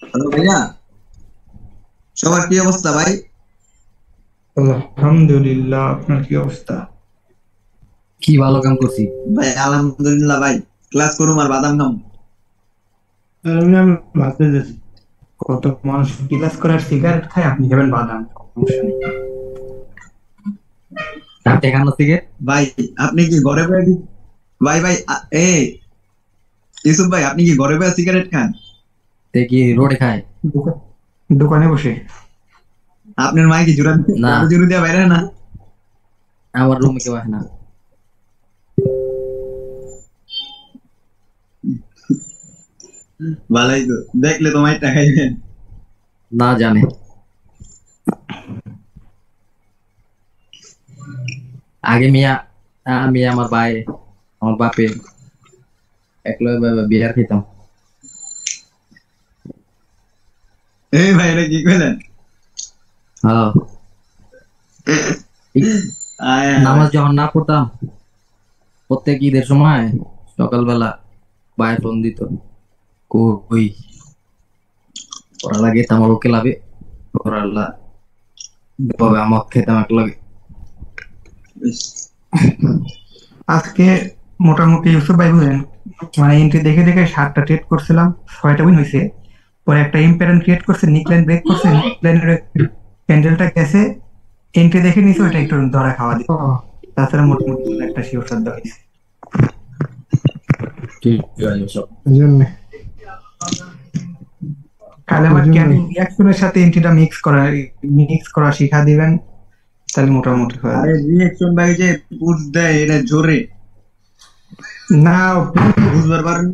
Hello ভাইয়া, সবার কি অবস্থা ভাই? আলহামদুলিল্লাহ, আপনার কি অবস্থা? কি ভালো কাম করছি। ভাই আলহামদুলিল্লাহ ভাই, ক্লাস করুম আর বাদাম খাম। আমি ভাবতে যাচ্ছি, কত মানুষ ক্লাস করে আর সিগারেট খায়, আপনি খাবেন বাদাম। সমস্যা নেই। রাতে খানো থেকে ভাই আপনি কি ঘরে বসে ভাই ভাই ইউসুফ ভাই, আপনি কি ঘরে বসে সিগারেট খান? তে কি রোডে খায়? দোকা- দোকানে বসে। আপনার মাই কি জোরা না, জোরে দিয়ে বাইরে না? আমার রুমে কেউ আসে না। ভালোই তো, দেখলে তোমায় টাকাইবেন। না জানে। আগে মিয়া, আমি আমার ভাই, আমার বাপে একলা বিয়ার খেতাম। এই ভাই এটা কি কইলেন? হ্যাঁ, আয় নামাজ যখন না পড়তাম প্রত্যেক ঈদের সময় সকালবেলা ভাই ফোন দিত, কই ওরা লাগে আমার ওকে লাভে ওরা আমার খেতাম এক লাগে। আজকে মোটামুটি ইউসুফ ভাই বুঝলেন, মানে এন্ট্রি দেখে দেখে 7টা ট্রেড করছিলাম, 6টা উইন হয়েছে। পরে একটা ইম্প্যারেন্ট ক্রিয়েট করছে, নিকলাইন ব্রেক করছে, নিকলাইনের ক্যান্ডেলটা গেছে, এন্ট্রি দেখে নিছে, ওইটা একটু ধরা খাওয়া দিত। তাছাড়া মোটামুটি একটা শিওর সাধ্য হয়েছে। ঠিক আছে সব। তাহলে আমার ক্যান্ডেল রিঅ্যাকশনের সাথে এন্ট্রিটা মিক্স করা শিখা দিবেন, তাহলে মোটামুটি হয়ে আরে যাবে। রিয়েকশন ভাই যে পুশ দেয় এটা জোরে না, বুঝবার পারেন?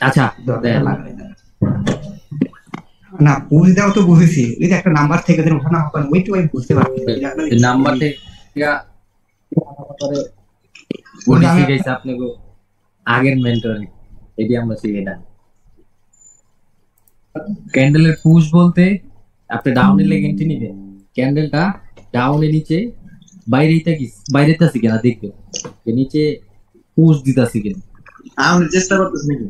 আচ্ছা দেন। না, পুশ দেওয়া তো বুঝেছি, ওই যে একটা নাম্বার থেকে যেন ওঠানো হবে, ওইটা আমি বুঝতে পারছি। নাম্বার থেকে ওটা আমি শিখাইছে আপনাকে আগের মেন্টর, এটি আমরা শিখে না। ক্যান্ডেলের পুশ বলতে আপনি ডাউনে লেগে এন্ট্রি নিবেন, ক্যান্ডেলটা ডাউনে নিচে বাইরেতে আছে কিনা দেখবেন, যে নিচে পুশ দিতেছে কিনা। আমি চেষ্টা করতেছি নাকি?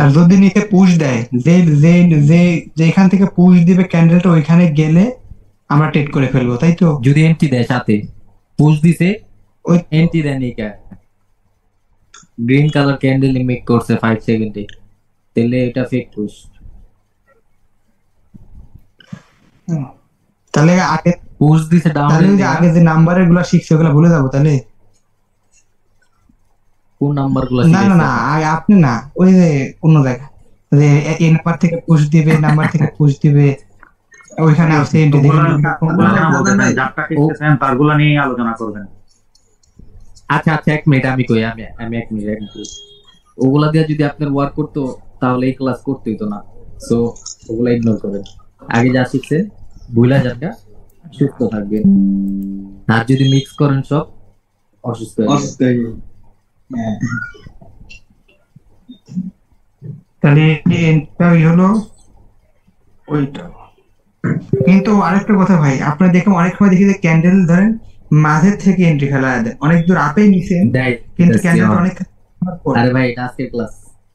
আর যদি নিচে পুশ দেয়, যে যে যে যেখান থেকে পুশ দিবে ক্যান্ডেলটা ওইখানে গেলে আমরা টেট করে ফেলবো, তাই তো? যদি এন্ট্রি দেয় সাথে পুশ দিছে, ওই এন্ট্রি দেন এই গ্রিন কালার ক্যান্ডেল মেক করছে 5 সেকেন্ডে, তাহলে এটা ফেক পুশ। তাহলে আগে, পুশ দিছে তাহলে ডাউনের ওই যে দিকে। আগে যে নাম্বারের গুলা শিখছে ওগুলা ভুলে যাবো তাহলে? কোন নাম্বার গুলো না না শিখাইছে? না, আপনি না, ওই যে অন্য জায়গায়, যে এই নাম্বার থেকে পুশ দিবে, নাম্বার থেকে পুশ দিবে, ওইখানে আছে এন্ট্রি দেখে তারগুলা নিয়ে আলোচনা করবেন। আচ্ছা আচ্ছা, এক মিনিট আমি কই, আমি এক মিনিট। ওগুলা দিয়ে যদি আপনার ওয়ার্ক করতো তাহলে এই ক্লাস করতে হইতো না। সো ওগুলা ইগনোর করেন, আগে যা শিখছেন ভুলা যাবে, সুস্থ থাকবেন। আর যদি মিক্স করেন সব অসুস্থ হয়ে যাবেন। অসুস্থ হয়ে গেছে। হ্যাঁ। তাহলে এন্ট্রি হলো ওইটা। কিন্তু আরেকটা কথা ভাই, আপনার দেখে অনেক সময় দেখি যে ক্যান্ডেল ধরেন মাঝের থেকে এন্ট্রি খেলা দেয়, অনেক দূর আপে নিছেন দেয় কিন্তু দিতেছি, ক্যান্ডেলটা হ্যাঁ। অনেক পরে। আরে ভাই এটা আজকের ক্লাস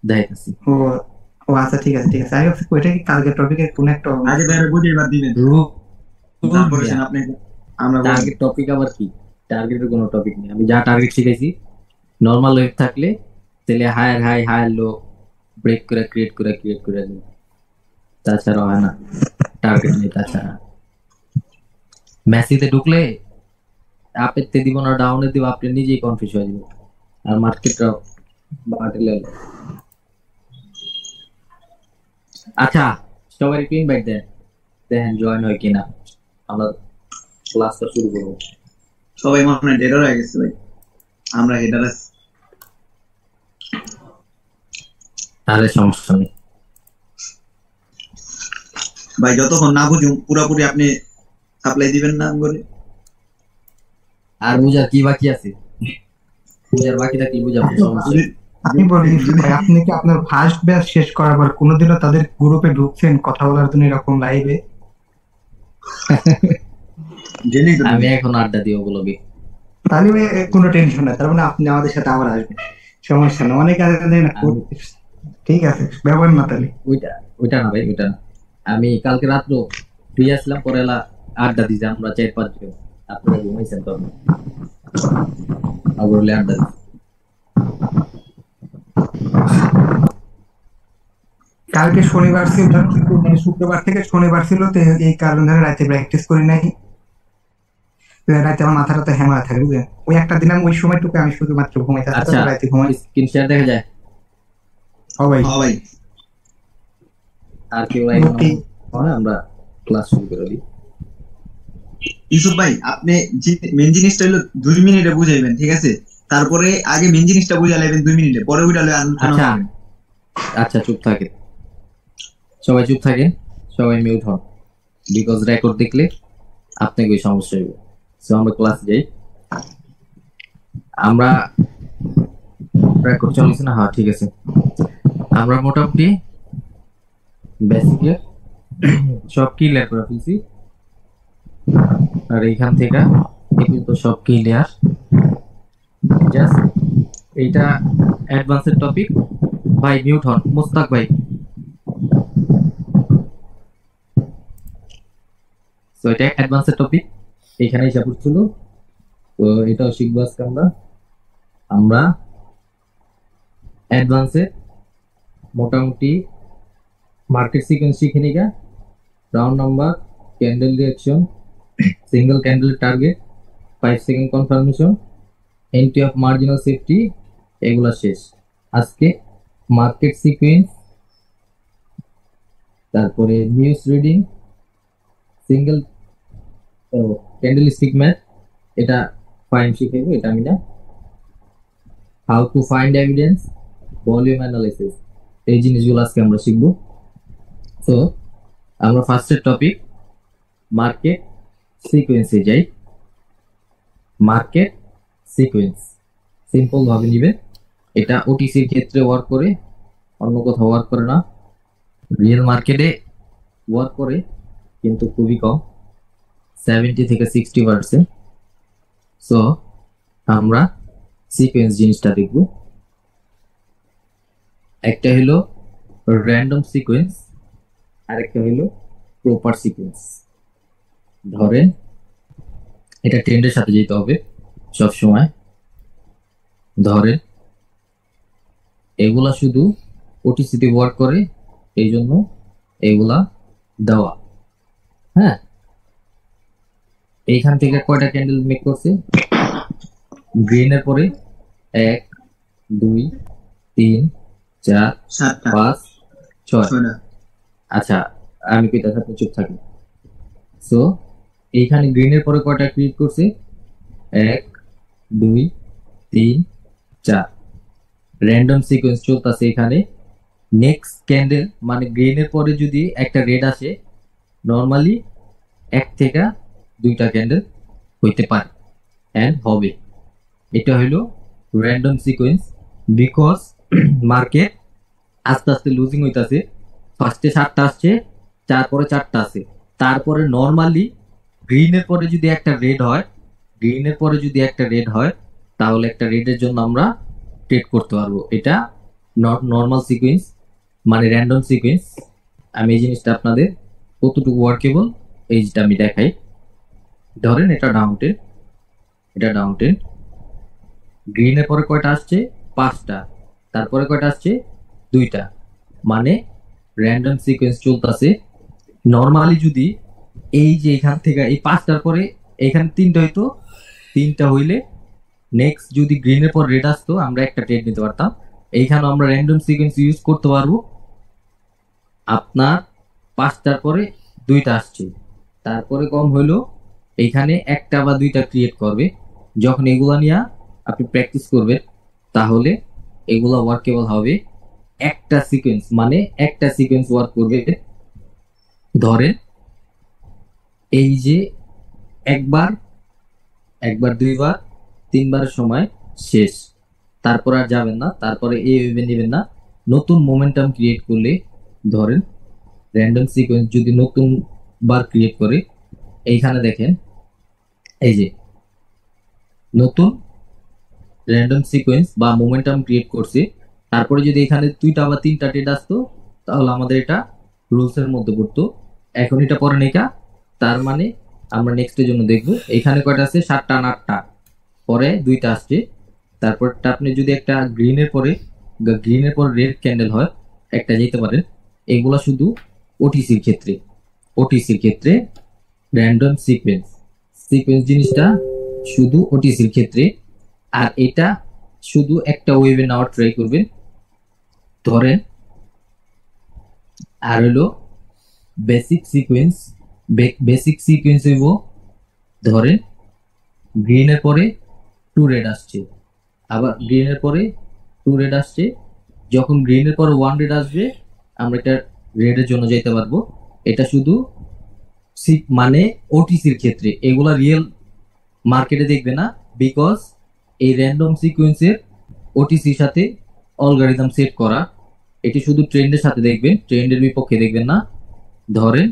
দেখাইতেছি। ও, ও আচ্ছা, ঠিক আছে ঠিক আছে, আমি ভাবছি ওইটা কি কালকের টপিকের কোন একটা আগে তাহলে বুঝে এবার দিবেন, তারপরে আপনি আমরা বলবো। টার্গেট টপিক আবার কি? টার্গেটের কোনো টপিক নেই, আমি যা টার্গেট শিখাইছি নরমাল ওয়েভ থাকলে তাহলে higher high higher low break করে ক্রিয়েট করে দিন, তাছাড়া হয় না। টার্গেট নেই তাছাড়া। মেসিতে ঢুকলে আপেতে দিব না ডাউনে দিব, আপনি নিজেই কনফিউজ হয়ে যাবেন, আর মার্কেটটা বাটলে। আচ্ছা, সবাই একটু ইনভাইট দেন, দেখেন জয়েন হয় কিনা, আমরা ক্লাসটা শুরু করবো। সবাই মনে হয় ডেডার হয়ে গেছে ভাই, আমরা হেডার আছি। তাহলে সমস্যা নেই ভাই, যতক্ষণ না বুঝুন পুরোপুরি আপনি সাপ্লাই দিবেন না করে। আর বুঝার কি বাকি আছে? বুঝার বাকি থাকলে বুঝাবো, সমস্যা নেই। আমি বলি ভাই, আপনি কি আপনার ফার্স্ট ব্যাচ শেষ করার পর কোনোদিনও তাদের গ্রুপে ঢুকছেন কথা বলার জন্য এরকম লাইভে? জেনেই তো আমি এখন আড্ডা দিই ওগুলোকে। তাহলে কোনো টেনশন নাই, তার মানে আপনি আমাদের সাথে আবার আসবেন, সমস্যা না, অনেক আছে না। আমি ঠিক আছে, ব্যাপার না তাহলে। ওইটা ওইটা না ভাই, ওইটা না। আমি কালকে রাত্র ফ্রি আসলাম, পরে এলা আড্ডা দিছি আমরা 4-5 জন। আপনারা ঘুমাইছেন তো, আবার হলে আড্ডা দিছি। কালকে শনিবার ছিল, মানে শুক্রবার থেকে শনিবার ছিল, তো এই কারণে রাতে প্র্যাকটিস করি নাই। রাতে আমার মাথাটা তো হ্যামার থাকে, বুঝলেন? ওই একটা দিন আমি ওই সময়টুকু আমি শুধুমাত্র ঘুমাইতে আসতে, আচ্ছা, রাতে ঘুমাই। স্ক্রিন শেয়ার দেখা যায়? ও ভাই, হ্যাঁ ভাই। আর কেউ এখন ওকে। হয় আমরা ক্লাস শুরু করে দিই। ইউসুফ ভাই, আপনি মেন জিনিসটা হলো 2 মিনিটে বুঝাইবেন, ঠিক আছে? তারপরে আগে মেন জিনিসটা বুঝা লাইবেন 2 মিনিটে, পরে ওইটা লয়ে আলোচনা আচ্ছা করবেন। আচ্ছা, চুপ থাকেন সবাই, চুপ থাকেন সবাই, মিউট হন। বিকজ রেকর্ড দেখলে আপনাকে ওই সমস্যা হবে। সো আমরা ক্লাস যাই। আমরা রেকর্ড চলছে না? হ্যাঁ, ঠিক আছে। আমরা মোটামুটি বেসিকে সব ক্লিয়ার করে ফেলছি, আর এইখান থেকে এই কিন্তু সব ক্লিয়ার। জাস্ট এইটা অ্যাডভান্সের টপিক। ভাই মিউট হন, মুস্তাক ভাই। তো এটা অ্যাডভান্সের টপিক, এখানে হিসাব ছিল। তো এটাও শিখবো আজকে আমরা। আমরা অ্যাডভান্সে মোটামুটি মার্কেট সিকোয়েন্স শিখে নিগা, round number, candle reaction, single candle target, 5 second confirmation, entry of marginal safety, এগুলা শেষ। আজকে মার্কেট সিকোয়েন্স, তারপরে news reading, single candle stick math, এটা ফাইন শিখাইবো, এটা আমি না। How to find evidence, volume analysis, এই জিনিসগুলো আজকে আমরা শিখবো। তো আমরা ফার্স্টের টপিক মার্কেট সিকোয়েন্সে যাই। মার্কেট সিকোয়েন্স সিম্পল ভাবে নিবে, এটা ওটিসির ক্ষেত্রে ওয়ার্ক করে, অন্য কোথাও ওয়ার্ক করে না। রিয়েল মার্কেটে ওয়ার্ক করে কিন্তু খুবই কম, 70 থেকে 60%। সো আমরা সিকোয়েন্স জিনিসটা দেখব। একটা হলো র্যান্ডম সিকোয়েন্স, আর একটা হলো প্রপার সিকোয়েন্স। ধরেন এটা ট্রেন্ডের সাথে যেতে হবে সব সময়। ধরেন এগুলা শুধু ওটিসিতে ওয়ার্ক করে, এই জন্য এগুলা দেওয়া। হ্যাঁ, এইখান থেকে কয়টা ক্যান্ডেল মেক করছে? গ্রিনের পরে 1 2 3 4 7টা 5 6। 6টা। আচ্ছা, আমি কইতাছি আপনি চুপ থাকেন। সো এইখানে গ্রিনের পরে কয়টা ক্রিয়েট করছে? 1 2 3 4। র্যান্ডম সিকোয়েন্স চলতেছে এখানে। নেক্সট ক্যান্ডেল মানে গ্রিনের পরে যদি একটা রেড আসে, নর্মালি 1 থেকে 2টা ক্যান্ডেল হইতে পারে এন্ড হবে। এটা হলো র্যান্ডম সিকোয়েন্স। বিকজ মার্কেট আস্তে আস্তে লুজিং হইতাছে। ফার্স্টে 7টা আসছে, তারপরে 4টা আছে, তারপরে নর্মালি গ্রিনের পরে যদি একটা রেড হয়, গ্রিনের পরে যদি একটা রেড হয়, তাহলে একটা রেডের জন্য আমরা ট্রেড করতে পারবো। এটা নর্মাল সিকোয়েন্স, মানে র্যান্ডম সিকোয়েন্স। আমি এই জিনিসটা আপনাদের কতটুকু ওয়ার্কেবল এই যেটা আমি দেখাই। ধরেন এটা ডাউন ট্রেন্ড, এটা ডাউন ট্রেন্ড। গ্রিনের পরে কয়টা আসছে? 5টা। তারপরে কয়টা আসছে? 2টা। মানে র্যান্ডম সিকোয়েন্স চলতেছে। নর্মালি যদি এই যে এখান থেকে এই 5টার পরে এখানে 3টা হইতো, 3টা হইলে নেক্সট যদি গ্রিনের পর রেড আসতো, আমরা একটা ট্রেড নিতে পারতাম। এইখানে আমরা র্যান্ডম সিকোয়েন্স ইউজ করতে পারবো। আপনার 5টার পরে 2টা আসছে, তারপরে কম হইলো, এইখানে 1টা বা 2টা ক্রিয়েট করবে। যখন এগুলা নিয়ে আপনি প্র্যাকটিস করবেন, তাহলে এগুলা ওয়ার্কেবল হবে। একটা সিকোয়েন্স মানে একটা সিকোয়েন্স ওয়ার্ক করবে। ধরেন এই যে একবার, 2বার, 3বারের সময় শেষ, তারপর আর যাবেন না, তারপরে এইভাবে নেবেন না। নতুন মোমেন্টাম ক্রিয়েট করলে, ধরেন র্যান্ডম সিকোয়েন্স যদি নতুন বার ক্রিয়েট করে, এইখানে দেখেন এই যে নতুন র্যান্ডম সিকোয়েন্স বা মোমেন্টাম ক্রিয়েট করছি, তারপরে যদি এখানে 2টা বা 3টা ট্রেড আসতো তাহলে আমাদের এটা রুলস এর মধ্যে পড়তো। এখন এটা পরে নেই, তার মানে আমরা নেক্সটের জন্য দেখব এখানে কয়টা আছে, 7টা না 8টা, পরে 2টা আসছে, তারপরটা আপনি যদি একটা গ্রিনের পরে রেড ক্যান্ডেল হয় একটা যেতে পারেন। এগুলা শুধু ওটিসির ক্ষেত্রে র্যান্ডম সিকোয়েন্স জিনিসটা শুধু ওটিসির ক্ষেত্রে। আর এটা শুধু একটা ওয়েভে নেওয়ার ট্রাই করবেন ধরেন। আর হলো বেসিক সিকোয়েন্স হইব ধরেন গ্রিনের পরে 2 রেড আসছে, আবার গ্রিনের পরে 2 রেড আসছে, যখন গ্রিনের পরে 1 রেড আসবে আমরা এটা রেডের জন্য যেতে পারবো। এটা শুধু মানে ওটিসির ক্ষেত্রে, এগুলা রিয়েল মার্কেটে দেখবে না, বিকজ এই র্যান্ডম সিকোয়েন্সের ওটিসির সাথে অ্যালগরিদম সেট করা। এটি শুধু ট্রেন্ডের সাথে দেখবেন, ট্রেন্ডের বিপক্ষে দেখবেন না। ধরেন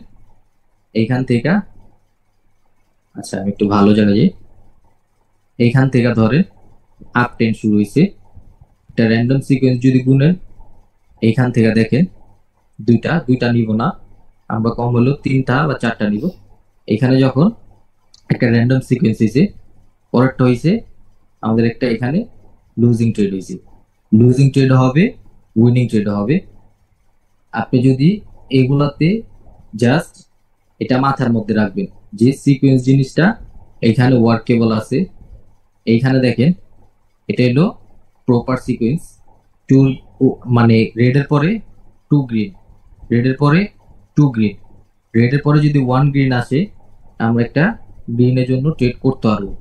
এইখান থেকে, আচ্ছা আমি একটু ভালো জায়গায় যাই, এইখান থেকে ধরেন আপ ট্রেন্ড শুরু হয়েছে, এটা র্যান্ডম সিকোয়েন্স যদি গুনেন এইখান থেকে দেখেন দুইটা নিব না, আমরা কম হলো 3টা বা 4টা নিব। এখানে যখন একটা র্যান্ডম সিকোয়েন্স হয়েছে, পরেরটা হয়েছে আমাদের একটা এখানে লুজিং ট্রেড হয়েছে, লুজিং ট্রেড হবে, উইনিং ট্রেড হবে। আপনি যদি এগুলাতে জাস্ট এটা মাথার মধ্যে রাখবেন যে সিকোয়েন্স জিনিসটা এখানে ওয়ার্কেবল আছে। এইখানে দেখেন এটা হলো প্রপার সিকোয়েন্স, টু মানে রেডের পরে 2 গ্রিন, রেডের পরে 2 গ্রিন, রেডের পরে যদি 1 গ্রিন আসে আমরা একটা গ্রিনের জন্য ট্রেড করতে পারবো,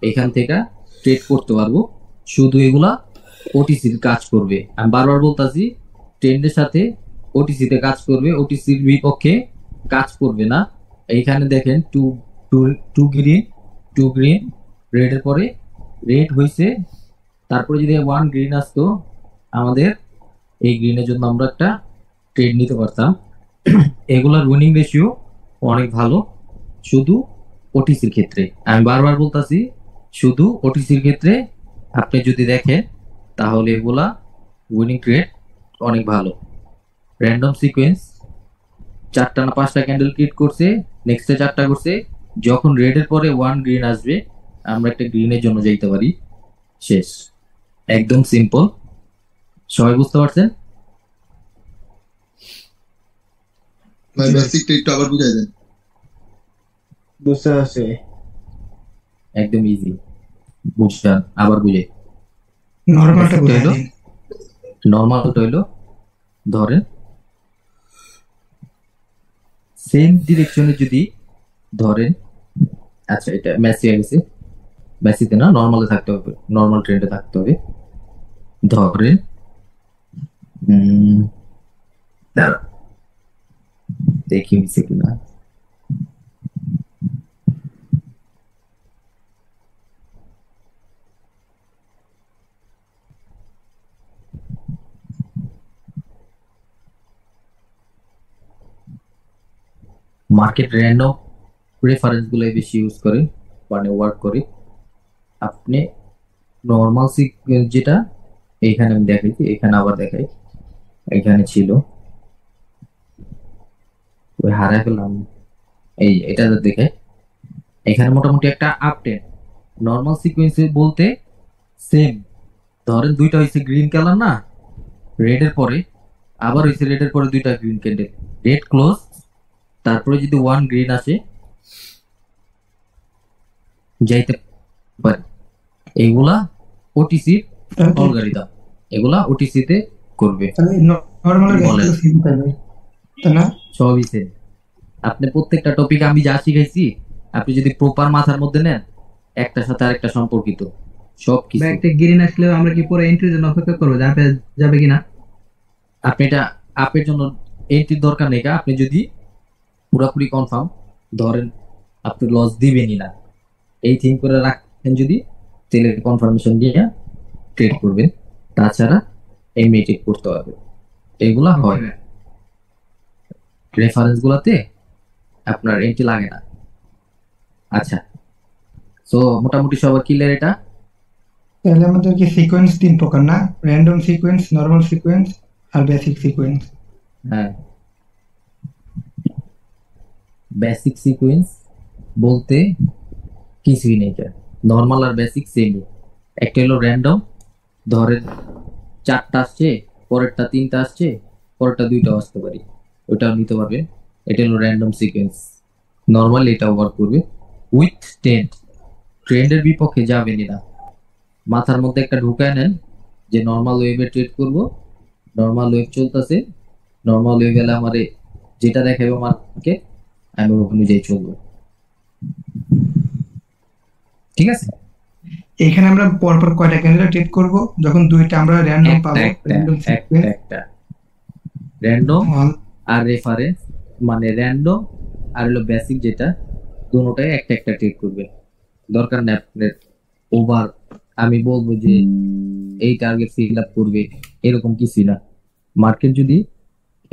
এখান থেকে ট্রেড করতে পারবো। শুধু এগুলা ওটিসির কাজ করবে, আমি বারবার বলতাছি ট্রেন্ডের সাথে ওটিসিতে কাজ করবে, ওটিসির বিপক্ষে কাজ করবে না। এইখানে দেখেন টু গ্রিন, রেডের পরে রেড হয়েছে, তারপরে যদি 1 গ্রিন আসতো আমাদের এই গ্রিনের জন্য আমরা একটা ট্রেড নিতে পারতাম। এগুলার উইনিং রেশিও অনেক ভালো শুধু ওটিসির ক্ষেত্রে, আমি বারবার বলতাছি শুধু ওটিসির ক্ষেত্রে আপনি যদি দেখেন তাহলে এগুলা উইনিং ট্রেড অনেক ভালো। র্যান্ডম সিকোয়েন্স 4টা না 5টা ক্যান্ডেল ক্রিয়েট করছে, নেক্সটে 4টা করছে, যখন রেডের পরে 1 গ্রিন আসবে আমরা একটা গ্রিনের জন্য যাইতে পারি, শেষ। একদম সিম্পল, সবাই বুঝতে পারছেন? ভাই বেসিকটা একটু আবার বুঝাই দেন। বুঝতে পারছি। একদম ইজি, বুঝছেন? আবার বুঝে নরমালটা Basic টা বুঝাই হলো, দিন। নর্মালটা হইলো ধরেন সেম ডিরেকশনে যদি ধরেন, আচ্ছা এটা মেসি হয়ে গেছে, মেসিতে না নর্মালে থাকতে হবে, নর্মাল ট্রেন্ডে থাকতে হবে। ধরেন দাঁড়া, দেখি মিশে কিনা। মার্কেট র্যান্ডম রেফারেন্স গুলো বেশি ইউজ করে, মানে ওয়ার্ক করে। আপনি নর্মাল সিকোয়েন্স যেটা এইখানে আমি দেখাইছি, এখানে আবার দেখাই, এখানে ছিল ওই হারাই ফেললাম, এই এটা দেখে এখানে মোটামুটি একটা আপডেট নর্মাল সিকোয়েন্স বলতে সেম। ধরেন 2টা হয়েছে গ্রিন কালার না, রেডের পরে আবার হয়েছে রেডের পরে 2টা গ্রিন ক্যান্ডেল, রেড ক্লোজ, তারপরে যদি 1 গ্রিন আসে যাইতে পারে। এগুলা ওটিসি অ্যালগরিদম, এগুলা ওটিসি তে করবে, নরমালের বলেন। ক্ষেত্রে সিম্পল ভাই, তাই না? সবই সেম। আপনি প্রত্যেকটা টপিক আমি যা শিখাইছি আপনি যদি প্রপার মাথার মধ্যে নেন, একটার সাথে আরেকটা সম্পর্কিত সবকিছু। একটা গ্রিন আসলেও আমরা কি পুরো এন্ট্রির জন্য অপেক্ষা করবো যাবে কিনা? আপনি এটা আপের জন্য এন্ট্রির দরকার নেই, আপনি যদি পুরোপুরি কনফার্ম ধরেন আপনি লস দিবেনই না এই থিঙ্ক করে রাখেন, যদি তাহলে কনফার্মেশন দিয়ে ট্রেড করবেন, তাছাড়া এমনি ট্রেড করতে হবে। এগুলা হয় রেফারেন্স গুলাতে আপনার এন্ট্রি লাগে না। আচ্ছা সো মোটামুটি সবার ক্লিয়ার এটা? তাহলে আমাদের কি সিকোয়েন্স 3 প্রকার না? র্যান্ডম সিকোয়েন্স, নরমাল সিকোয়েন্স আর বেসিক সিকোয়েন্স। হ্যাঁ, বেসিক সিকোয়েন্স বলতে কিছুই নেই, নর্মাল আর বেসিক সেমই। একটা হলো র্যান্ডম, ধরেন 4টা আসছে, পরেরটা 3টা আসছে, পরেরটা 2টা আসতে পারি, ওটাও নিতে পারবে। এটা হলো র্যান্ডম সিকোয়েন্স। নর্মাল এটা ওয়ার্ক করবে উইথ ট্রেন্ড। ট্রেন্ডের বিপক্ষে যাবেনই না। মাথার মধ্যে একটা ঢুকায় নেন যে নর্মাল ওয়েভে ট্রেড করব, নর্মাল ওয়েভ চলতেছে, নর্মাল ওয়েভ এলে আমারে যেটা দেখাবে মার্কেট আমি ওই অনুযায়ী চলবো। ঠিক আছে? এখানে আমরা পরপর কয়টা ক্যান্ডেল ট্রেড করব? যখন দুইটা আমরা র্যান্ডম একটা পাবো, একটা র্যান্ডম একটা সিকোয়েন্স একটা র্যান্ডম আর রেফারেন্স, মানে র্যান্ডম আর হলো বেসিক, যেটা দুটোটাই একটা একটা ট্রেড করবে। দরকার নেই আপনার ওভার আমি বলবো যে এই টার্গেট ফিল আপ করবে, এরকম কিছু না। মার্কেট যদি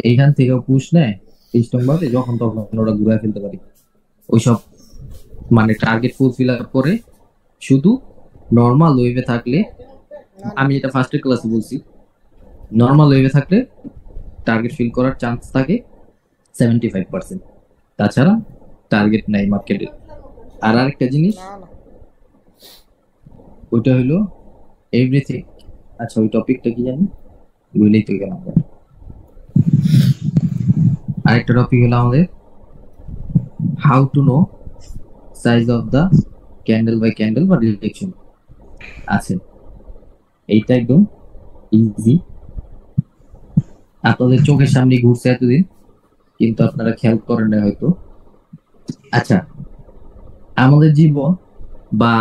এইখান থেকে পুশ নেয় স্ট্রং ভাবে, যখন তখন ওরা ঘুরে ফেলতে পারে। ওইসব মানে টার্গেট ফুলফিল আপ করে শুধু নর্মাল ওয়েভে থাকলে, আমি এটা ফার্স্টের ক্লাসে বলছি, নর্মাল ওয়েভে থাকলে টার্গেট ফিল করার চান্স থাকে 75%, তাছাড়া টার্গেট নাই মার্কেটে। আর আরেকটা জিনিস, ওইটা হলো এভরিথিং। আচ্ছা, ওই টপিকটা কি জানি বলেই তো গেলাম। আরেকটা টপিক হলো আমাদের how to know size of the candle by candle বা ডিরেকশন আছে। এইটা একদম ইজি, আপনাদের চোখের সামনে ঘুরছে এতদিন, কিন্তু আপনারা খেয়াল করেন না হয়তো। আচ্ছা, আমাদের জীবন বা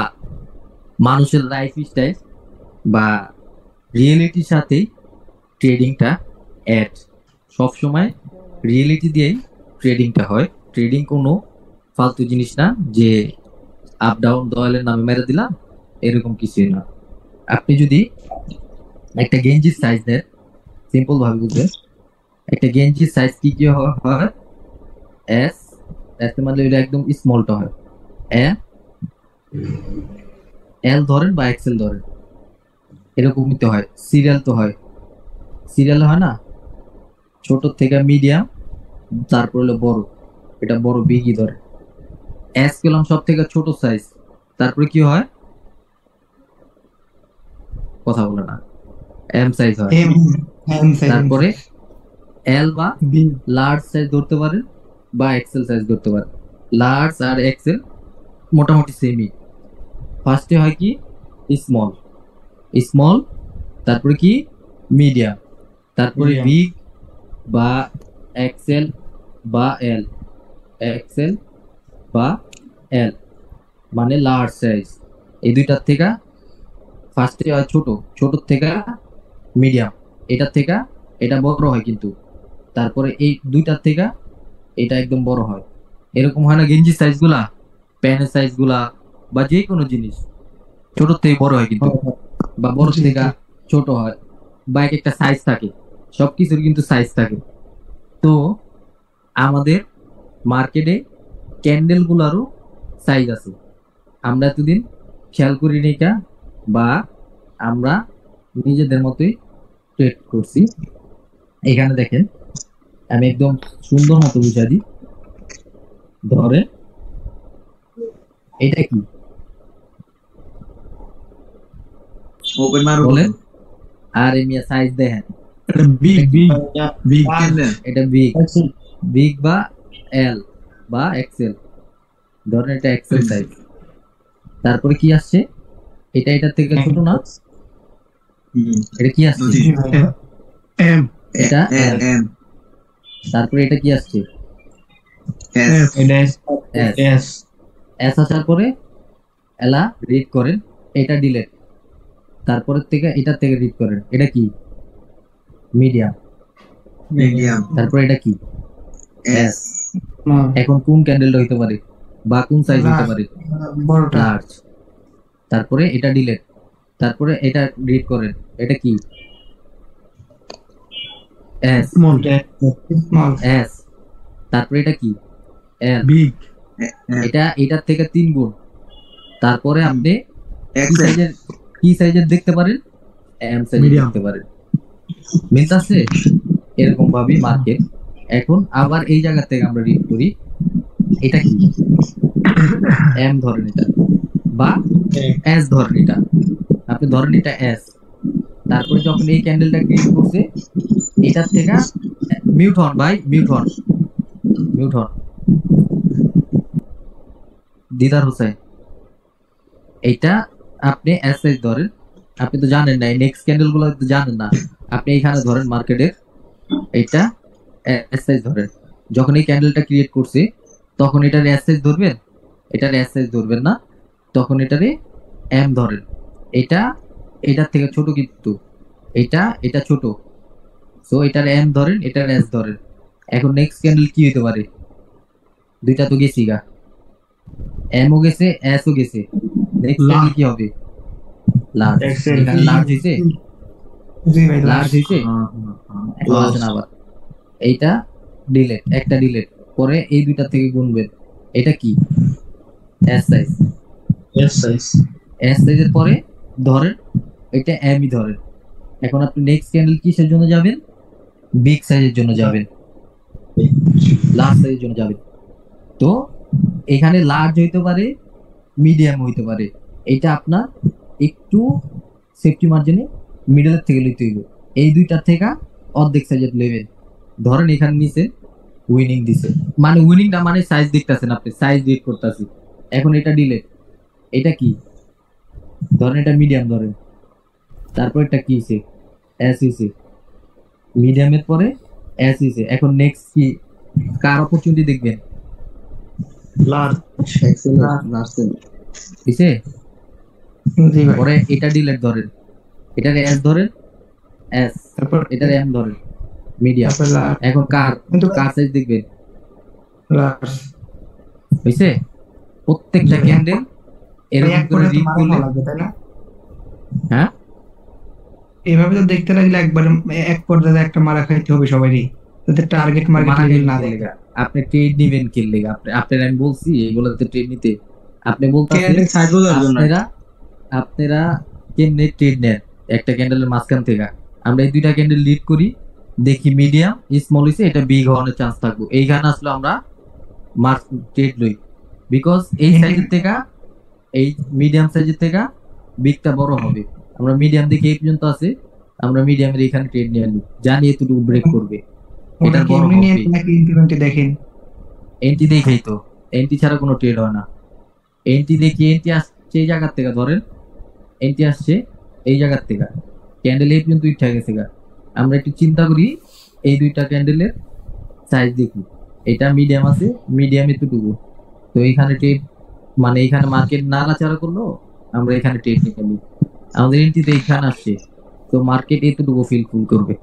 মানুষের লাইফ স্টাইল বা রিয়েলিটির সাথে ট্রেডিংটা অ্যাড। সবসময় রিয়েলিটি দিয়েই ট্রেডিংটা হয়। ট্রেডিং কোনো ফালতু জিনিস না যে আপ ডাউন দয়ালের নামে মেরে দিলাম, এরকম কিছুই না। আপনি যদি একটা গেঞ্জির সাইজ দেন, সিম্পল ভাবে বুঝবেন, একটা গেঞ্জির সাইজ কি কি হয়? এস, এস মানে এটা একদম স্মলটা হয়, এ এল ধরেন বা এক্সেল ধরেন, এরকমই তো হয়। সিরিয়াল তো হয়, সিরিয়াল হয় না, ছোট থেকে মিডিয়াম, তারপর হলো বড়, এটা বড় বিগই ধরে। এস পেলাম সব থেকে ছোট সাইজ, তারপরে কি হয়? কথা বলে না, এম সাইজ হয়। এম এম তারপরে এল বা বি লার্জ সাইজ ধরতে পারেন বা এক্সেল সাইজ ধরতে পারেন। লার্জ আর এক্সেল মোটামুটি সেমই। ফার্স্টে হয় কি স্মল, স্মল, তারপরে কি মিডিয়াম, তারপরে Medium. বিগ বা এক্সেল বা এল, এক্সেল বা এল মানে লার্জ সাইজ। এই দুইটার থেকে ফার্স্টে হয় ছোট, ছোট থেকে মিডিয়াম, এটার থেকে এটা বড় হয় কিন্তু, তারপরে এই দুইটার থেকে এটা একদম বড় হয়। এরকম হয় না গেঞ্জি সাইজ গুলা, প্যান্টের সাইজ গুলা বা যে কোনো জিনিস ছোট থেকে বড় হয় কিন্তু, বা বড় জি, থেকে জি। ছোট হয়, বা এক একটা সাইজ থাকে, সবকিছুর কিন্তু সাইজ থাকে। তো আমাদের মার্কেটে ক্যান্ডেল গুলারও সাইজ আছে, আমরা এতদিন খেয়াল করি নি কা, বা আমরা নিজেদের মতোই ট্রেড করছি। এখানে দেখেন, আমি একদম সুন্দর মতো বুঝা দিই। ধরে এটা কি ওপেন মারো বলেন, আর এমিয়া সাইজ দেখেন, Big, big. Big candle. এটা বিগ, That's it. বিগ বা এল বা এক্সেল, ধরেন এটা এক্সেল সাইজ। তারপরে কি আসছে? এটা এটার থেকে ছোট না, এটা কি আসছে? জি। এম এটা এম এম তারপরে এটা কি আসছে? S It is. S, Yes. S আসার পরে এলা রিড করেন, এটা ডিলেট, তারপরে থেকে এটার থেকে রিড করেন, এটা কি? মিডিয়াম। মিডিয়াম তারপরে এটা কি? এস এখন কোন ক্যান্ডেলটা হইতে পারে বা কোন সাইজ হইতে পারে? বড়টা লার্জ। তারপরে এটা ডিলেট, তারপরে এটা রিড করেন, এটা কি? S, small Yes. Small S. তারপরে এটা কি? এল। বিগ এটা এটার থেকে 3 গুণ, তারপরে আপনি এক্স কি সাইজের দেখতে পারেন, এম সাইজের Medium. দেখতে পারেন। মিলতাছে? এরকম ভাবে মার্কেট। এখন আবার এই জায়গা থেকে আমরা রিড করি, এটা কি, এম ধরেন এটা, বা এস ধরেন এটা, আপনি ধরেন এটা এস। তারপরে যখন এই ক্যান্ডেলটা ক্রিয়েট করছে, এটার থেকে মিউট হন ভাই, মিউট হন, মিউট হন দিদার হোসেন। এইটা আপনি এস সাইজ ধরেন, আপনি তো জানেন না, এই নেক্সট ক্যান্ডেল গুলো তো জানেন না। আপনি এইখানে ধরেন মার্কেটের এইটা এস সাইজ ধরেন। যখন এই ক্যান্ডেলটা ক্রিয়েট করছে, তখন এটার এস সাইজ ধরবেন, এটার এস সাইজ ধরবেন না, তখন এটারে এম ধরেন। এটা এটার থেকে ছোট, কিন্তু এটা ছোট, সো এটার এম ধরেন, এটার এস ধরেন। এখন নেক্সট ক্যান্ডেল কি হতে পারে, দুইটা তো গেছি গা, এম ও গেছে, এস ও গেছে। নেক্সট ক্যান্ডেল কি হবে, লার্জ। XL এখানে লার্জ হইছে, জি ভাই লার্জ হইছে, এখন Large. আসেন আবার এইটা ডিলেট, একটা ডিলেট পরে এই দুইটা থেকে গুনবেন। এটা কি, S size, Yes, size. S সাইজের পরে ধরেন এটা এমই ধরেন। এখন আপনি নেক্সট ক্যান্ডেল কিসের জন্য যাবেন, বিগ সাইজের জন্য যাবেন, লার্জ সাইজের জন্য যাবেন। তো এখানে লার্জ হইতে পারে, মিডিয়াম হইতে পারে, এটা আপনার একটু সেফটি মার্জিনে মিডলের থেকে লইতে হইব। এই দুইটার থেকে অর্ধেক সাইজের লেভেল ধরেন, এখানে নিচে উইনিং দিছে, মানে উইনিং না মানে সাইজ দেখতেছেন আপনি, সাইজ রিড করতেছি। এখন এটা ডিলেট, এটা কি ধরেন, এটা মিডিয়াম ধরেন, তারপর এটা কি হইছে, এস হইছে, মিডিয়ামের পরে এস হইছে। এখন নেক্সট কি, কার অপরচুনিটি দেখবেন, Large. দিছে। জি ভাই। পরে এটা ডিলেট ধরেন, এটার এস ধরেন, এস, তারপর এটার এম ধরেন, মিডিয়াম। তারপর লার্জ, এখন কিন্তু কার সাইজ দেখবেন, লার্জ হইছে। প্রত্যেকটা জি। ক্যান্ডেল এরকম এক করে করে রিড করলে, লাগবে তাই না? হ্যাঁ এইভাবে তো দেখতে লাগলে একবার এক পর্যায়ে একটা মারা খাইতে হবে সবারই, যাতে টার্গেট মার্কেট মারা লেভেল গেলে না কি দেয়। লেগা? আপনি ট্রেড নিবেন কি লেগা? আপনার আমি বলছি এইগুলোতে ট্রেড নিতে, আপনি বলতেছেন ক্যান্ডেল সাইজ বোঝার জন্য আপনারা কেমনে ট্রেড নেন একটা ক্যান্ডেলের মাঝখান থেকে। আমরা এই দুইটা ক্যান্ডেল লিড করি, দেখি মিডিয়াম স্মল হইছে, এটা বিগ হওয়ার চান্স থাকবো, এইখানে আসলে আমরা ট্রেড লই। বিকজ এই সাইজের থেকে, এই মিডিয়াম সাইজের থেকে বিগটা বড় হবে। আমরা মিডিয়াম দেখে এই পর্যন্ত আছে, আমরা মিডিয়ামের এখানে ট্রেড নিয়ে আনি, জানি এতটুকু ব্রেক করবে, ওটা এটার কি বড় এমনি নিয়ে হবে। নাকি ইমপ্লিমেন্টে দেখেন? এন্টি দেখেই তো, এন্টি ছাড়া কোনো ট্রেড হয় না। এন্টি দেখি, এন্টি আসছে এই জায়গার থেকে, ধরেন এন্টি আসছে এই জায়গার থেকে, ক্যান্ডেল এই পর্যন্ত উঠে গেছে গা। আমরা একটু চিন্তা করি, এই দুইটা ক্যান্ডেলের সাইজ দেখি, এটা মিডিয়াম আছে, মিডিয়াম এতটুকু, তো এইখানে ট্রেড মানে এইখানে মার্কেট নাড়াচাড়া করলো, আমরা এখানে ট্রেড নিয়ে নিই। আমাদের এন্টি তো এইখানে আসছে, তো মার্কেট এতটুকু ফুল করবে।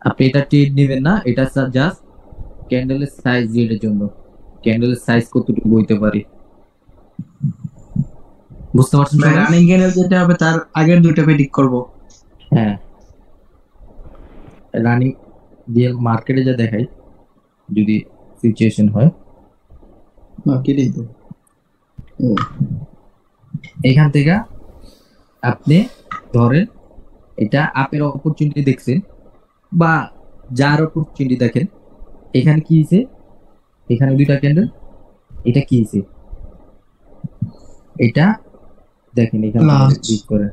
আপনি এটা ট্রেড নেবেন না, এটা জাস্ট ক্যান্ডেলের সাইজ রিডের জন্য, ক্যান্ডেলের সাইজ কতটুকু হইতে পারে, বুঝতে পারছেন সবাই? রানিং ক্যান্ডেল যেটা হবে তার আগের দুটো প্রেডিক্ট করব। হ্যাঁ, রানিং দিয়ে মার্কেটে যা দেখাই, যদি সিচুয়েশন হয় মার্কেটই তো এখান থেকে আপনি ধরেন এটা আপের অপরচুনিটি দেখছেন, বা যার অপরচুনিটি দেখেন, এখানে কি হয়েছে, এখানে দুইটা ক্যান্ডেল, এটা কি হয়েছে, এটা দেখেন এখানে Large. ক্লিক করেন,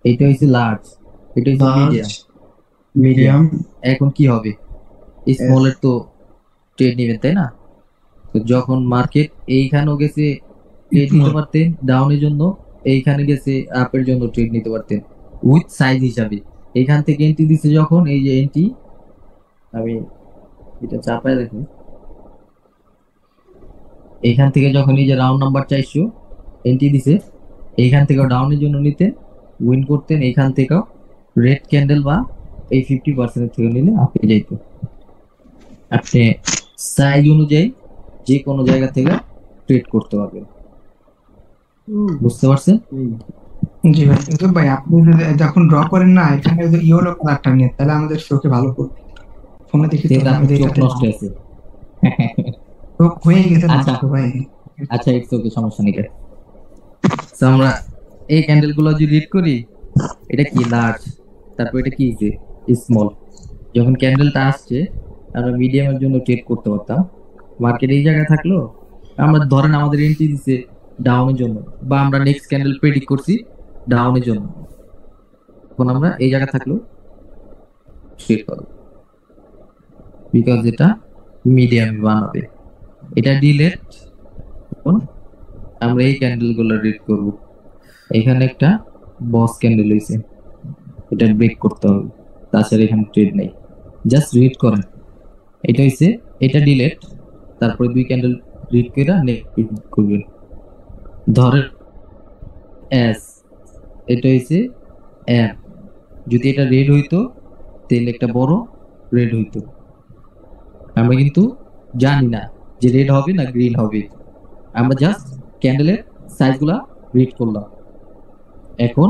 এটা হয়েছে লার্জ, এটা হয়েছে মিডিয়াম, Large. Medium. এখন কি হবে, স্মলের তো ট্রেড নেবেন তাই না? তো যখন মার্কেট এইখানেও গেছে ট্রেড নিতে পারতেন ডাউনের জন্য, এইখানে গেছে আপের জন্য ট্রেড নিতে পারতেন উইথ সাইজ হিসাবে। এইখান থেকে এন্ট্রি দিছে যখন, এই যে এন্ট্রি, আমি এটা চাপায় দেখুন, এইখান থেকে যখন এই যে রাউন্ড নাম্বার 400 এন্ট্রি দিছে, এইখান থেকেও ডাউনের জন্য নিতেন, উইন করতেন, এইখান থেকেও রেড ক্যান্ডেল বা এই 50% থেকে নিলে আপনি যাইতো। আপনি সাইজ অনুযায়ী যে কোনো জায়গা থেকে ট্রেড করতে পারবেন, বুঝতে পারছেন? জি ভাই। কিন্তু ভাই আপনি যদি যখন ড্র করেন না, এখানে যদি ইয়েলো কালারটা নিয়ে, তাহলে আমাদের চোখে ভালো পড়বে। ফোনে দেখি তো কিন্তু আপনার আমাদের চোখ এটাতে নষ্ট আছে। চোখ হয়ে গেছে আচ্ছা। নষ্ট ভাই। আচ্ছা, ইটস ওকে, সমস্যা নেই। So আমরা এই ক্যান্ডেল গুলো যদি রিড করি, এটা কি লার্জ, তারপর এটা কি স্মল। যখন ক্যান্ডেলটা আসছে আমরা মিডিয়ামের জন্য ট্রেড করতে পারতাম। মার্কেট এই জায়গায় থাকলো, আমরা ধরেন আমাদের এন্ট্রি দিছে ডাউনের জন্য, বা আমরা নেক্সট ক্যান্ডেল প্রেডিক্ট করছি ডাউনের জন্য, তখন আমরা এই জায়গা থাকলো ট্রেড করব, বিকজ এটা মিডিয়াম বানাবে। এটা ডিলেট, তখন আমরা এই ক্যান্ডেল গুলো রিড করব। এখানে একটা বস ক্যান্ডেল হয়েছে, এটা ব্রেক করতে হবে, তাছাড়া এখানে ট্রেড নেই। জাস্ট রিড করেন, এটা হইছে, এটা ডিলেট, তারপরে 2 ক্যান্ডেল রিড করে নেক্সট করবেন। ধরেন এস, এটা হইছে এম, যদি এটা রেড হইতো তাহলে একটা বড় রেড হইতো। আমরা কিন্তু জানি না যে রেড হবে না গ্রিন হবে, আমরা জাস্ট ক্যান্ডেলের সাইজগুলা রিড করলাম। এখন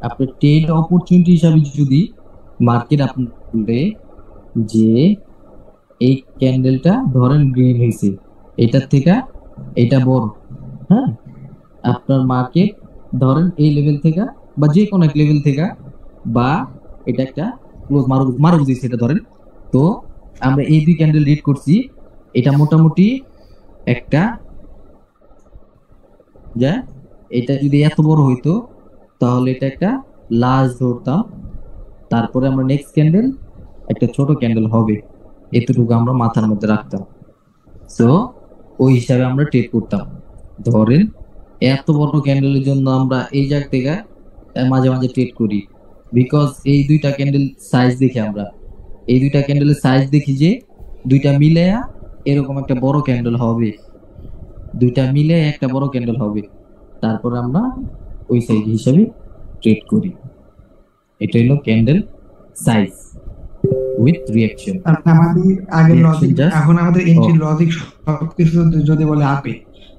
আপনার ট্রেড অপরচুনিটি হিসাবে যদি মার্কেট আপনার যে এই ক্যান্ডেলটা ধরেন গ্রিন হয়েছে, এটার থেকে এটা বড়, হ্যাঁ, আপনার মার্কেট ধরেন এই লেভেল থেকে বা যে কোনো এক লেভেল থেকে, বা এটা একটা ক্লোজ মারো দিয়েছে এটা ধরেন, তো আমরা এই 2 ক্যান্ডেল রিড করছি, এটা মোটামুটি একটা যা, এটা যদি এত বড় হইতো তাহলে এটা একটা লার্জ ধরতাম, তারপরে আমরা নেক্সট ক্যান্ডেল একটা ছোট ক্যান্ডেল হবে, এতটুকু আমরা মাথার মধ্যে রাখতাম। সো ওই হিসাবে আমরা ট্রেড করতাম। ধরেন এত বড় ক্যান্ডেলের জন্য আমরা এই জায়গা থেকে মাঝে মাঝে ট্রেড করি, বিকজ এই 2টা ক্যান্ডেল সাইজ দেখি, আমরা এই 2টা ক্যান্ডেলের সাইজ দেখি যে 2টা মিলে এরকম একটা বড় ক্যান্ডেল হবে, 2টা মিলে একটা বড় ক্যান্ডেল হবে, তারপর আমরা ওই সাইজ হিসাবে ট্রেড করি। এটা হলো ক্যান্ডেল সাইজ উইথ রিঅ্যাকশন। আমাদের আগের Reaction লজিক, just- এখন আমাদের এন্ট্রি লজিক সবকিছু যদি বলে আপে,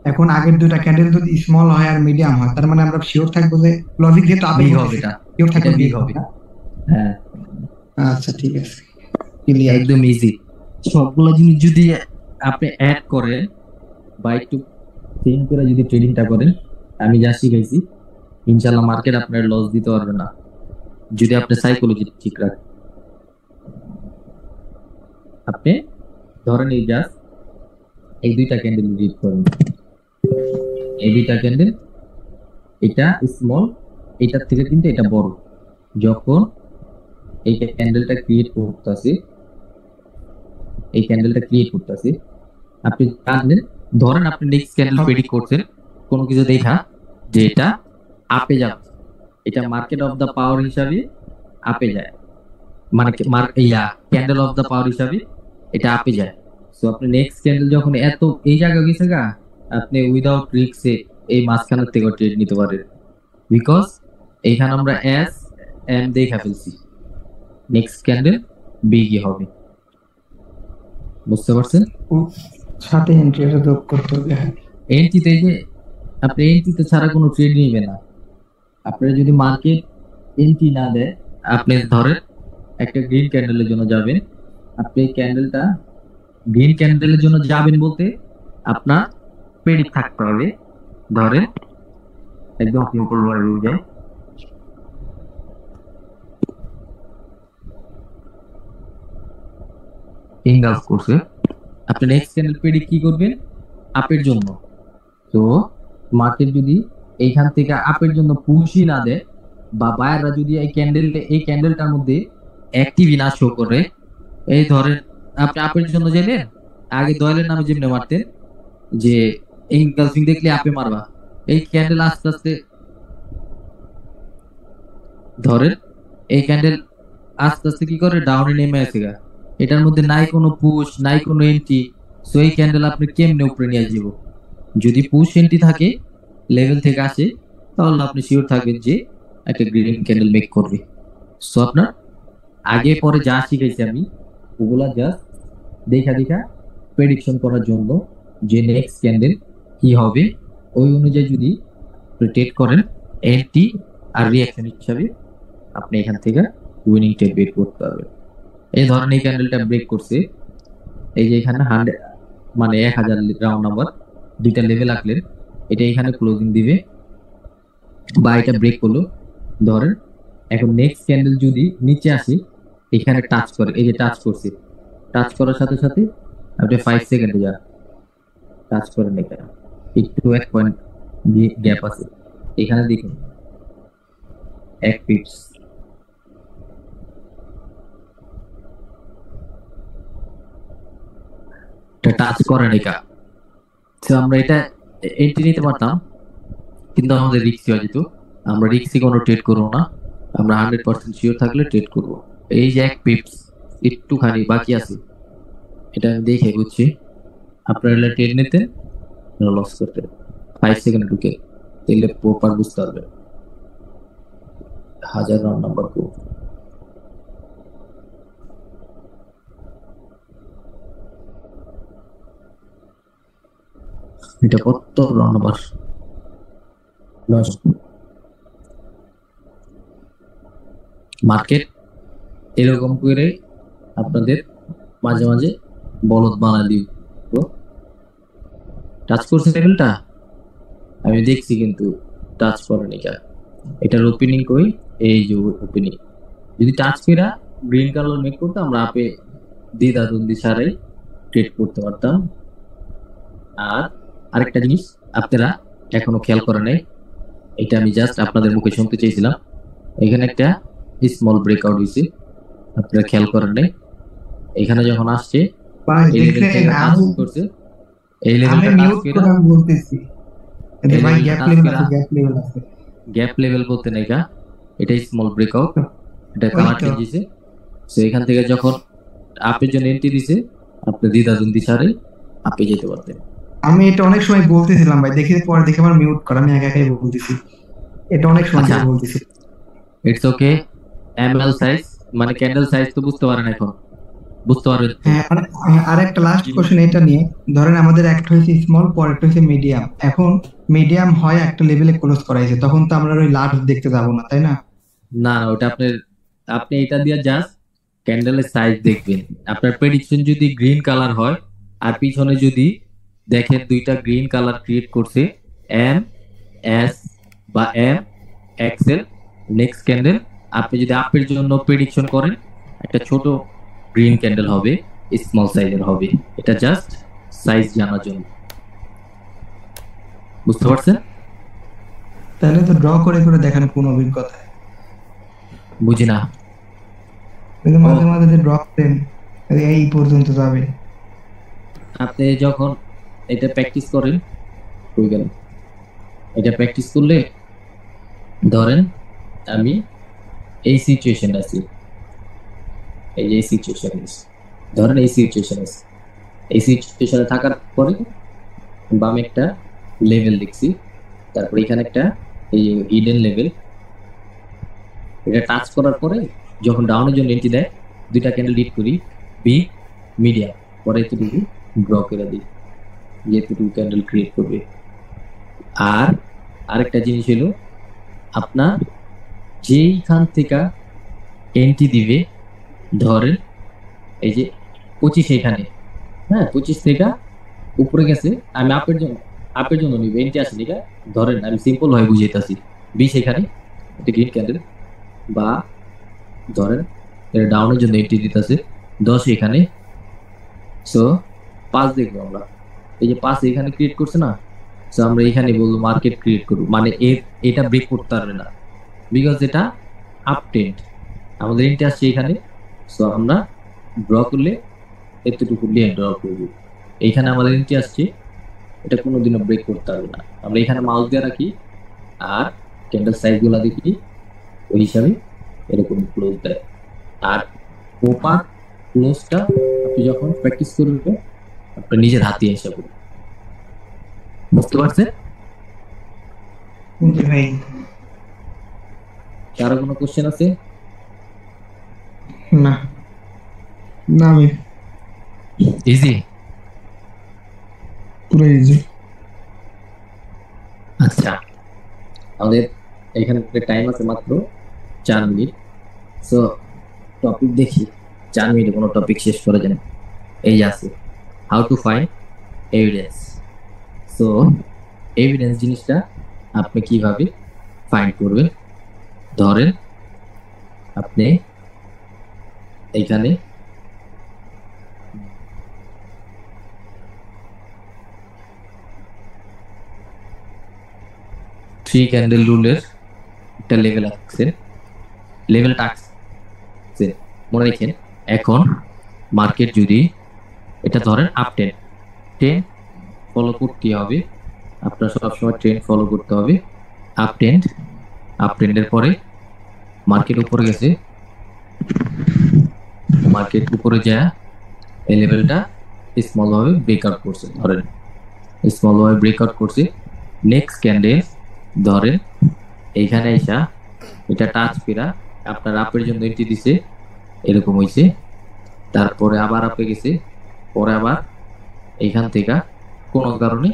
এখন আগের 2টা ক্যান্ডেল যদি স্মল হয় আর মিডিয়াম হয়, তার মানে আমরা শিওর থাকবো যে লজিক যেহেতু আপে বিগ হবে, এটা শিওর থাকবো এটা বিগ হবে। হ্যাঁ, আচ্ছা ঠিক আছে, ক্লিয়ার। একদম ইজি। সবগুলো জিনিস যদি আপনি অ্যাড করেন বা একটু চেঞ্জ করে যদি ট্রেডিংটা করেন, আমি যা শিখাইছি, ইনশাআল্লাহ মার্কেট আপনার লস দিতে পারবে না, যদি আপনি সাইকোলজি ঠিক রাখেন। আপনি ধরেন এই জাস্ট এই 2টা ক্যান্ডেল রিড করেন, এই 2টা ক্যান্ডেল, এটা স্মল, এটার থেকে কিন্তু এটা বড়। যখন এই ক্যান্ডেলটা ক্রিয়েট করতেছে, এই ক্যান্ডেলটা ক্রিয়েট করতেছে, আপনি জানেন, ধরেন আপনি নেক্সট ক্যান্ডেল প্রেডিক্ট করছেন কোনো কিছু দেখা যে এটা আপে যাবে, এটা মার্কেট অফ দা পাওয়ার হিসাবে আপে যায়, মানে ক্যান্ডেল অফ দা পাওয়ার হিসাবে এটা আপে যায়। সো আপনি নেক্সট ক্যান্ডেল যখন এত এই জায়গায় গেছে গা, আপনি উইদাউট রিস্কে এই মাঝখানের থেকে ট্রেড নিতে পারেন, বিকজ এইখানে আমরা এস এম দেখা ফেলছি, নেক্সট ক্যান্ডেল বিগই হবে। বুঝতে পারছেন? সাথে এন্ট্রি যোগ করতে হবে। এন্ট্রিতে যে আপনি এন্ট্রিতে ছাড়া কোনো ট্রেড নিবে না। আপনার যদি মার্কেট এন্ট্রি না দেয়, আপনি ধরেন একটা গ্রিন ক্যান্ডেলের জন্য যাবেন, আপনি ক্যান্ডেলটা গ্রিন ক্যান্ডেলের জন্য যাবেন বলতে আপনার প্রেডিক্ট থাকতে হবে। ধরেন একদম সিম্পল ভাবে বুঝাই, ইনগালস করছে, আপনি নেক্সট ক্যান্ডেল প্রেডিক্ট কি করবেন আপের জন্য। তো মার্কেট যদি এইখান থেকে আপের জন্য পুশই না দেয়, বা বায়াররা যদি এই ক্যান্ডেলটার মধ্যে অ্যাক্টিভই না শো করে, এই ধরেন আপনি আপের জন্য গেলেন, আগে দয়ালের নামে যেমনি মারতেন যে ইনগালসিং দেখলে আপে মারবা, এই ক্যান্ডেল আস্তে আস্তে ধরেন এই ক্যান্ডেল আস্তে আস্তে কি করে ডাউনে নেমে আসে গা, এটার মধ্যে নাই কোনো পুশ নাই কোনো এন্ট্রি। সো এই ক্যান্ডেল আপনি কেমনে উপরে নিয়ে যাব? যদি পুশ এন্ট্রি থাকে লেভেল থেকে আসে, তাহলে আপনি শিওর থাকবেন যে একটা গ্রিন ক্যান্ডেল মেক করবে। সো আপনার আগে পরে যা শিখেছি আমি, ওগুলা জাস্ট দেখা প্রেডিকশন করার জন্য যে নেক্সট ক্যান্ডেল কি হবে, ওই অনুযায়ী যদি ট্রেড করেন, এন্ট্রি আর রিঅ্যাকশন হিসাবে আপনি এখান থেকে উইনিং ট্রেড বের করতে পারবেন। এই ধরনের এই ক্যান্ডেলটা ব্রেক করছে, এই যে এখানে 100 মানে 1000 রাউন্ড নাম্বার 2টা লেভেল আঁকলেন, এটা এখানে ক্লোজিং দিবে, বা এটা ব্রেক করলো, ধরেন এখন নেক্সট ক্যান্ডেল যদি নিচে আসে, এখানে টাচ করে, এই যে টাচ করছে, টাচ করার সাথে সাথে আপনি 5 সেকেন্ডে যান, টাচ করেন, এখানে একটু 1 পয়েন্ট গ্যাপ আছে, এখানে দেখুন 1 পিপস, এটা টাচ করেন এটা। তো আমরা এটা এন্ট্রি নিতে পারতাম, কিন্তু আমাদের রিস্কি হয়ে যেত। আমরা রিস্কি কোনো ট্রেড করবো না, আমরা 100% শিওর থাকলে ট্রেড করব। এই যে 1 পিপস একটুখানি বাকি আছে, এটা আমি দেখে বুঝছি আপনারা ট্রেড নিতে লস করতে 5 সেকেন্ড ঢুকে, তাহলে প্রপার বুঝতে পারবে। 1000 রাউন্ড নাম্বার কো, এটা কত রাউন্ড নাম্বার? মার্কেট এরকম করে আপনাদের মাঝে মাঝে বলদ বানা দিব। টাচ করছে লেভেলটা আমি দেখছি, কিন্তু টাচ করেনি কেন। এটার ওপেনিং কই, এই যে ওপেনিং, যদি টাচ করে গ্রিন কালার মেক করতো, আমরা আপে দ্বিধাদ্বন্দ্বি ছাড়াই ট্রেড করতে পারতাম। আর আরেকটা জিনিস আপনারা এখনো খেয়াল করে নাই, এটা আমি জাস্ট আপনাদের মুখে শুনতে চাইছিলাম। এখানে একটা স্মল ব্রেকআউট হয়েছে, আপনারা খেয়াল করেন নাই। এখানে যখন আসছে ভাই এই লেভেল দেখলেন থেকে টাচ আমি করছে, এই আমি লেভেলটা টাচ মিউট করে, করে আমি বলতেছি এতে এই ভাই লেভেলটা গ্যাপ টাচ লেভেল করে, আছে, গ্যাপ লেভেল আছে। গ্যাপ লেভেল বলতে নাই গা, এটা স্মল ব্রেকআউট, এটা ওই কালার তো চেঞ্জ হয়েছে। সো এখান থেকে যখন আপের জন্য এন্ট্রি দিছে, আপনি দ্বিধাদ্বন্দ্বি ছাড়াই আপে যেতে পারতেন। আমি এটা অনেক সময় বলতেছিলাম ভাই, দেখি পরে দেখে আমার মিউট করা, আমি একা একাই বলতেছি, এটা অনেক সময় আচ্ছা, ধরে বলতেছি। It's okay. এমএল সাইজ মানে ক্যান্ডেল সাইজ তো বুঝতে পারেন, এখন বুঝতে পারবেন তো? হ্যাঁ, আর একটা লাস্ট কোশ্চেন এটা নিয়ে, ধরেন আমাদের একটা হয়েছে স্মল, পরেরটা হয়েছে মিডিয়াম। এখন মিডিয়াম হয় একটা লেভেলে ক্লোজ করাইছে, তখন তো আমরা ওই লাস্ট দেখতে যাবো না, তাই না? না না, ওটা আপনি এটা দিয়ে জাস্ট ক্যান্ডেলের সাইজ দেখবেন। আপনার প্রেডিকশন যদি গ্রিন কালার হয়, আর পিছনে যদি দেখেন দুইটা গ্রিন কালার ক্রিয়েট করছে, এম এস বা এম এক্সেল, নেক্সট ক্যান্ডেল, আপনি যদি আপের জন্য প্রেডিকশন করেন, একটা ছোট গ্রিন ক্যান্ডেল হবে, স্মল সাইজের হবে। এটা জাস্ট সাইজ জানার জন্য, বুঝতে পারছেন? তাহলে তো ড্র করে করে দেখানো কোন অভিজ্ঞতা, বুঝি না। কিন্তু মাঝে মাঝে যে ড্র করেন এই পর্যন্ত যাবে। আপনি যখন এটা প্র্যাকটিস করেন, হয়ে গেল, এটা প্র্যাকটিস করলে, ধরেন আমি এই সিচুয়েশন আছি, এই যে সিচুয়েশন আছে, ধরেন এই সিচুয়েশন আছে, এই সিচুয়েশনে থাকার পরে বামে একটা লেভেল দেখছি, তারপর এখানে একটা এই হিডেন লেভেল, এটা টাচ করার পরে যখন ডাউনের জন্য এন্ট্রি দেয়, দুইটা ক্যান্ডেল লিড করি, বি মিডিয়াম, পরে এতটুকু ড্র করে দিই, যেটুকু ক্যান্ডেল ক্রিয়েট করবে। আর আরেকটা জিনিস হলো, আপনার যেইখান থেকে এন্ট্রি দিবে, ধরেন এই যে 25 এখানে, হ্যাঁ 25 থেকে উপরে গেছে, আমি আপের জন্য নিব, এন্ট্রি আসেনি গা, ধরেন আমি সিম্পল ভাবে বুঝাইতেছি, 20 এখানে একটা গ্রিন ক্যান্ডেল, বা ধরেন এটা ডাউনের জন্য এন্ট্রি দিতেছে 10 এখানে, সো 5 দেখবো আমরা, এই যে 5 এখানে ক্রিয়েট করছে না, সো আমরা এখানে বলবো মার্কেট ক্রিয়েট করবো, মানে এটা ব্রেক করতে পারবে না, বিকজ এটা আপ ট্রেন্ড, আমাদের এন্ট্রি আসছে এখানে, সো আমরা ড্র করলে এতটুকু নিয়ে ড্র করবো। এইখানে আমাদের এন্ট্রি আসছে, এটা কোনোদিনও ব্রেক করতে পারবে না, আমরা এখানে মাউস দিয়ে রাখি আর ক্যান্ডেল সাইজ গুলা দেখি, ওই হিসাবে এরকম ক্লোজ দেয়। আর প্রপার ক্লোজটা আপনি যখন প্র্যাকটিস করবেন, আপনি নিজের হাতে এসে করবেন, বুঝতে পারছেন? জি ভাই। কারো কোনো কোশ্চেন আছে? না না আমি ইজি। পুরো ইজি। আচ্ছা, আমাদের এখানে টাইম আছে মাত্র 4 মিনিট, সো টপিক দেখি, 4 মিনিটে কোনো টপিক শেষ করা যায় না। এই যে আছে how to find evidence. So evidence জিনিসটা আপনি কিভাবে ফাইন্ড করবেন। ধরেন আপনি এইখানে থ্রি ক্যান্ডেল রুলের একটা লেভেল আছে, লেভেলটা আছে মনে রাখেন। এখন মার্কেট যদি এটা ধরেন আপ ট্রেন্ড ফলো করতে হবে, আপনার সবসময় ট্রেন্ড ফলো করতে হবে। আপ ট্রেন্ডের পরে মার্কেট উপরে গেছে, মার্কেট উপরে যায় এই লেভেলটা স্মল ভাবে ব্রেকআউট করছে, ধরেন স্মল ভাবে ব্রেকআউট করছে। নেক্সট ক্যান্ডেল ধরেন এইখানে এসা এটা টাচ করা আপনার আপের জন্য এন্ট্রি দিছে, এরকম হয়েছে। তারপরে আবার আপে গেছে, পরে আবার এইখান থেকে কোনো কারণে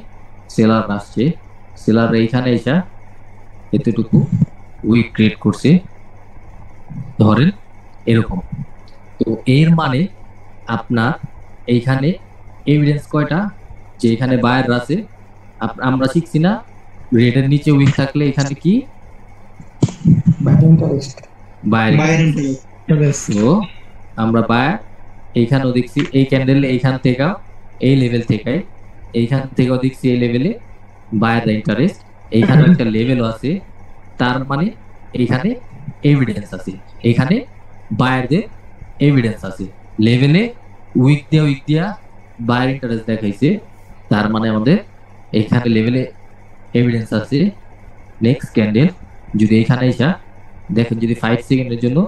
সেলার আসছে, সেলার এইখানে এসা এতটুকু উইক ক্রিয়েট করছে, ধরেন এরকম। তো এর মানে আপনার এইখানে এভিডেন্স কয়টা যে এখানে বায়ার আছে। আমরা শিখছি না রেটের নিচে উইক থাকলে এখানে কি বায়ার। তো আমরা বায়ার এইখানেও দেখছি এই ক্যান্ডেল এইখান থেকে এই লেভেল থেকে এইখান থেকেও দেখছি এই লেভেলে বায়ার ইন্টারেস্ট, এইখানে একটা লেভেলও আছে, তার মানে এইখানে এভিডেন্স আছে, এখানে বায়ারদের এভিডেন্স আছে। লেভেলে উইক দিয়া বায়ার ইন্টারেস্ট দেখাইছে, তার মানে আমাদের এইখানে লেভেলে এভিডেন্স আছে। নেক্সট ক্যান্ডেল যদি এইখানে এসা দেখেন, যদি 5 সেকেন্ডের জন্য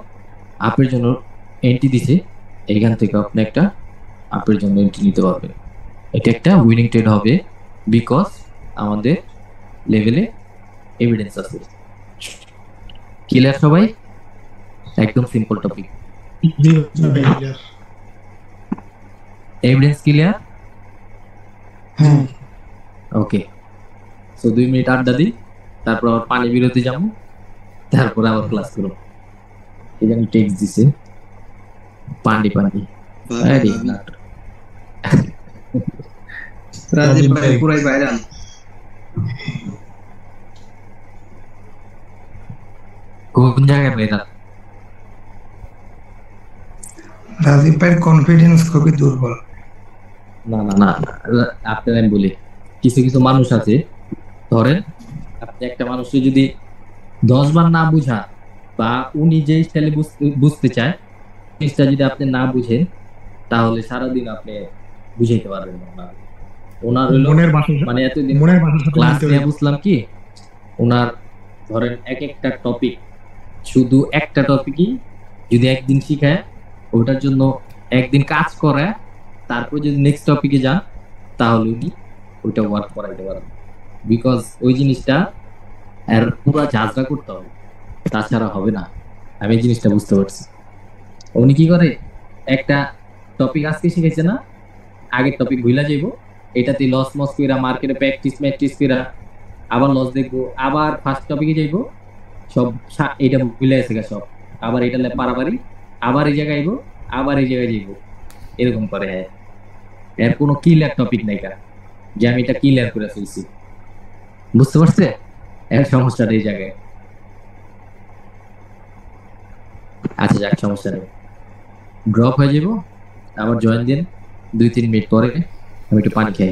আপের জন্য এন্ট্রি দিছে, এইখান থেকে আপনি একটা আপের জন্য এন্ট্রি নিতে পারবেন। এটা একটা উইনিং ট্রেড হবে, বিকজ আমাদের লেভেলে এভিডেন্স আছে। ক্লিয়ার সবাই? একদম সিম্পল টপিক। Evidence clear? হ্যাঁ। ওকে, সো 2 মিনিট আড্ডা দিই, তারপর আবার পানি বিরতি যাবো, তারপর আবার ক্লাস করব। এখানে টেক্সট দিছে পান্ডি আরে না, রাজীব ভাই পুরাই ভাইরাল। কোন জায়গায় ভাইরাল? রাজীব ভাইয়ের কনফিডেন্স খুবই দুর্বল। না না না, আপনার আমি বলি, কিছু কিছু মানুষ আছে, ধরেন আপনি একটা মানুষকে যদি 10 বার না বুঝা বা উনি যে স্টাইলে বুঝতে চায় জিনিসটা যদি আপনি না বুঝেন, তাহলে সারাদিন আপনি বুঝাইতে পারবেন না। ওনার হলো মানে এতদিন ক্লাস নিয়ে বুঝলাম কি, ওনার ধরেন এক একটা টপিক, শুধু একটা টপিকই যদি একদিন শিখায়, ওটার জন্য একদিন কাজ করে, তারপর যদি নেক্সট টপিকে যান, তাহলে উনি ওইটা ওয়ার্ক করাইতে পারবেন। বিকজ ওই জিনিসটা আর পুরো ঝাঁঝরা করতে হবে, তাছাড়া হবে না। আমি এই জিনিসটা বুঝতে পারছি। উনি কি করে, একটা টপিক আজকে শিখেছে না, আগের টপিক ভুলা যাইব, এটাতে লস মস কইরা মার্কেটে প্র্যাকটিস কইরা আবার লস দেখবো, আবার ফার্স্ট টপিকে যাইব, সব এটা ভুলে গেছে সব, আবার এটা পারাবারি, আবার এই জায়গায় আইব, আবার এই জায়গায় যাইব, এরকম করে। হ্যাঁ, এর কোনো ক্লিয়ার টপিক নাই কা যে আমি এটা ক্লিয়ার করে ফেলছি, বুঝতে পারছে? এর সমস্যাটা এই জায়গায়। আচ্ছা যাক, সমস্যা নেই, ড্রপ হয়ে যাব, আবার জয়েন দিন 2-3 মিনিট পরে। আমি একটু পানি খাই।